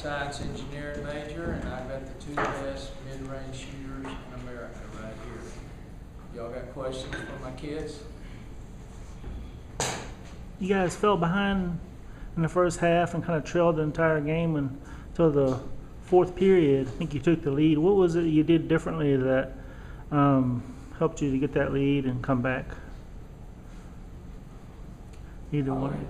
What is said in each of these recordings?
science engineering major, and I got the 2 best mid-range shooters in America right here. Y'all got questions for my kids? You guys fell behind in the first half and kind of trailed the entire game until the fourth period. I think you took the lead. What was it you did differently that helped you to get that lead and come back? Either one.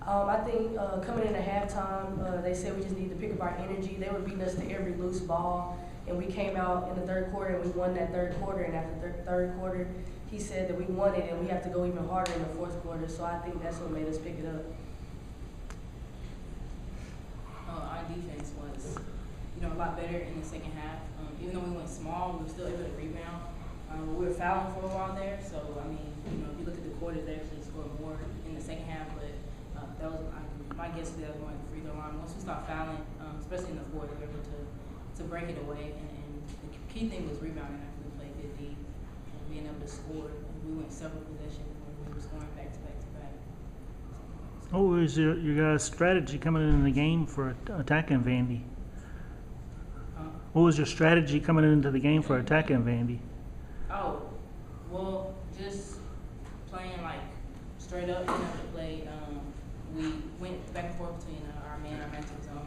I think coming in at halftime, they said we just need to pick up our energy. They were beating us to every loose ball, and we came out in the third quarter and we won that third quarter. And after the third quarter, he said that we won it and we have to go even harder in the fourth quarter. So I think that's what made us pick it up. Our defense was, a lot better in the second half. Even though we went small, we were still able to rebound. We were fouling for a while there, so if you look at the quarters, they actually scored more in the second half. But that was my guess. That was going to the free throw line. Once we stopped fouling, especially in the fourth, we were able to break it away. And the key thing was rebounding after we played good D, and being able to score. And we went several possessions when we were scoring back to back to back. What was your guys' strategy coming into the game for attacking Vandy? What was your strategy coming into the game for attacking Vandy? Oh, well, just playing straight up, to play. We went back and forth between our matchup zone.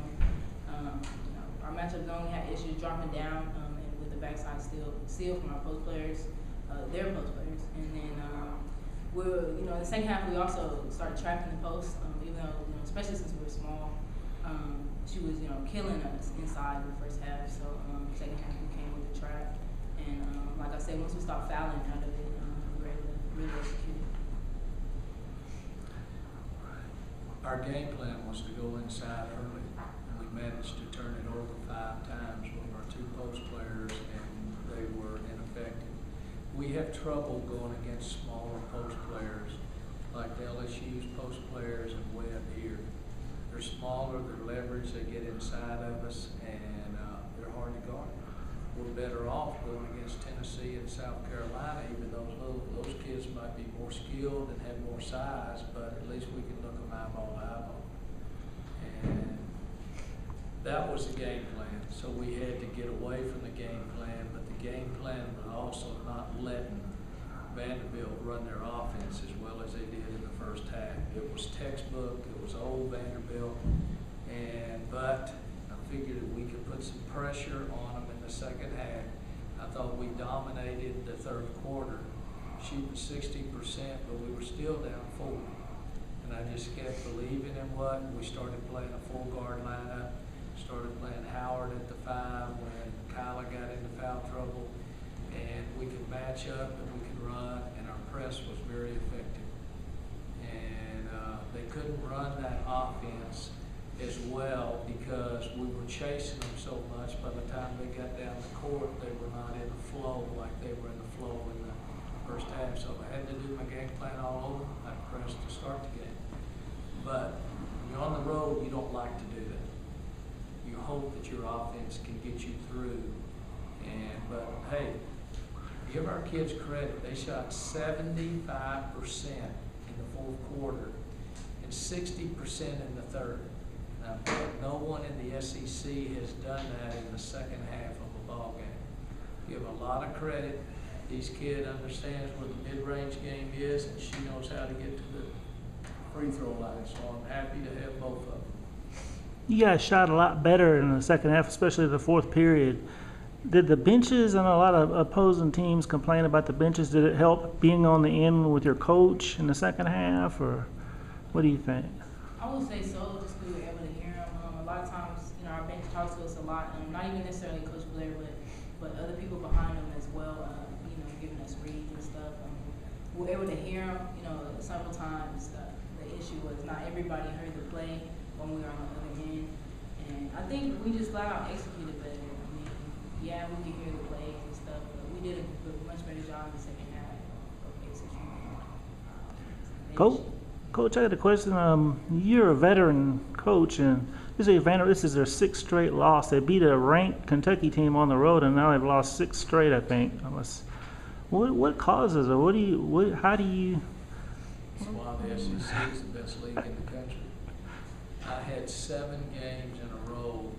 Our matchup zone, we had issues dropping down and with the backside steal from our post players, their post players. And then in the second half, we also started trapping the post, even though, especially since we were small. She was, killing us inside in the first half. So second half we came with the trap, and like I said, once we stopped fouling out of it, we were able to really execute. Our game plan was to go inside early, and we managed to turn it over 5 times with our 2 post players, and they were ineffective. We have trouble going against smaller post players, like the LSU's post players and Webb here. They're smaller, they're leveraged, they get inside of us, and they're hard to guard. We're better off going against Tennessee and South Carolina, even though those kids might be more skilled and have more size, but at least we can look them eyeball to eyeball. And that was the game plan. So we had to get away from the game plan, but the game plan was also not letting Vanderbilt run their offense as well as they did in the first half. It was textbook, it was old Vanderbilt, but I figured that we could put some pressure on them in the second half. I thought we dominated the third quarter, shooting 60%, but we were still down 4. And I just kept believing in what. We started playing a full guard lineup, started playing Howard at the 5 when Kyla got into foul trouble, and we could match up and we could run, and our press was very effective. And they couldn't run that offense as well because we were chasing them so much. By the time they got down the court, they were not in the flow like they were in the flow in the first half. So I had to do my game plan all over. I pressed to start the game. But when you're on the road, you don't like to do that. You hope that your offense can get you through. But hey, give our kids credit. They shot 75% in the fourth quarter and 60% in the third. Now, no one in the SEC has done that in the second half of a ball game. Give a lot of credit. These kids understands what the mid-range game is, and she knows how to get to the free throw line. So I'm happy to have both of them. You guys shot a lot better in the second half, especially the fourth period. Did the benches, and a lot of opposing teams complain about the benches, did it help being on the end with your coach in the second half, or what do you think? I would say so, just we were able to hear him. A lot of times, our bench talks to us a lot, not even necessarily Coach Blair, but other people behind him as well, giving us reads and stuff. We were able to hear him, several times. The issue was not everybody heard the play when we were on the other end. And I think we just flat out executed better. We could hear the plays and stuff, but we did a much better job in the second half of executing. Coach, I got a question. You're a veteran coach, and this is their 6th straight loss. They beat a ranked Kentucky team on the road, and now they've lost 6 straight, I think. What causes it? How do you? That's why the SEC is the best league in the country. I had 7 games in a row,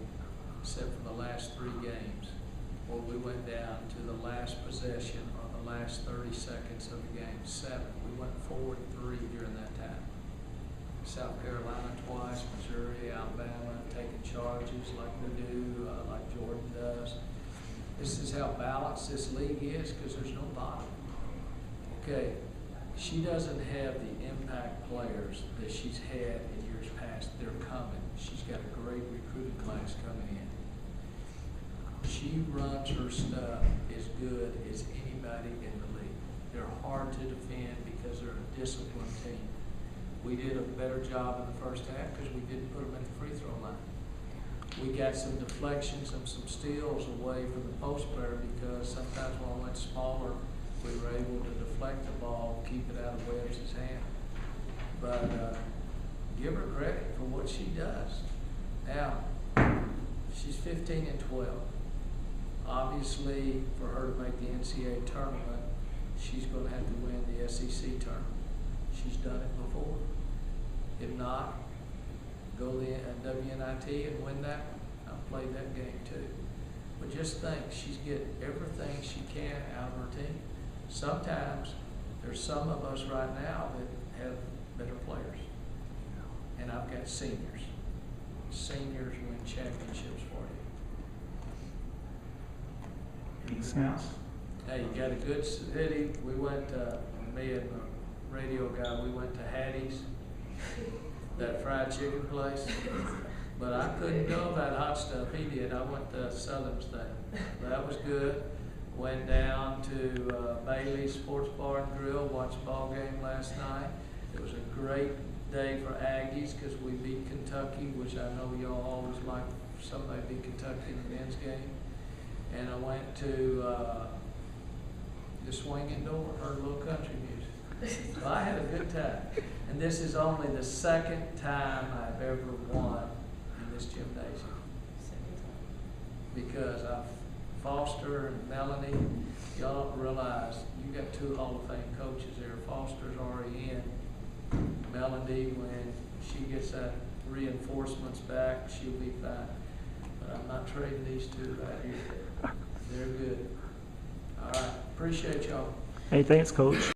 except for the last 3 games, where we went down to the last possession or the last 30 seconds of the game. 7. We went 4-3 during that time. South Carolina twice, Missouri, Alabama, taking charges like we do, like Jordan does. This is how balanced this league is, because there's no bottom. Okay, she doesn't have the impact players that she's had in years past. They're coming. She's got a great recruiting class coming in. She runs her stuff as good as anybody in the league. They're hard to defend because they're a disciplined team. We did a better job in the first half because we didn't put them in the free throw line. We got some deflections and some steals away from the post player because sometimes when I went smaller, we were able to deflect the ball, keep it out of Webb's hand. But give her credit for what she does. Now, she's 15-12. Obviously, for her to make the NCAA tournament, she's going to have to win the SEC tournament. She's done it before. If not, go to the WNIT and win that one. I've played that game too. But just think, she's getting everything she can out of her team. Sometimes there's some of us right now that have better players. And I've got seniors. Seniors win championships for you. Makes sense. Hey, you got a good city. We went, me and the radio guy, we went to Hattie's, that fried chicken place. But I couldn't go that hot stuff. He did. I went to Southern State. That was good. Went down to Bailey's Sports Bar and Grill, watched ball game last night. It was a great day for Aggies because we beat Kentucky, which I know y'all always like somebody beat Kentucky in the men's game. And I went to the Swinging Door, heard a little country music. So I had a good time. And this is only the second time I've ever won in this gymnasium. Because Foster and Melanie, y'all don't realize you got 2 Hall of Fame coaches there. Foster's already in. Melanie, when she gets that reinforcements back, she'll be fine. But I'm not trading these 2 right here. They're good. All right. Appreciate y'all. Hey, thanks, Coach.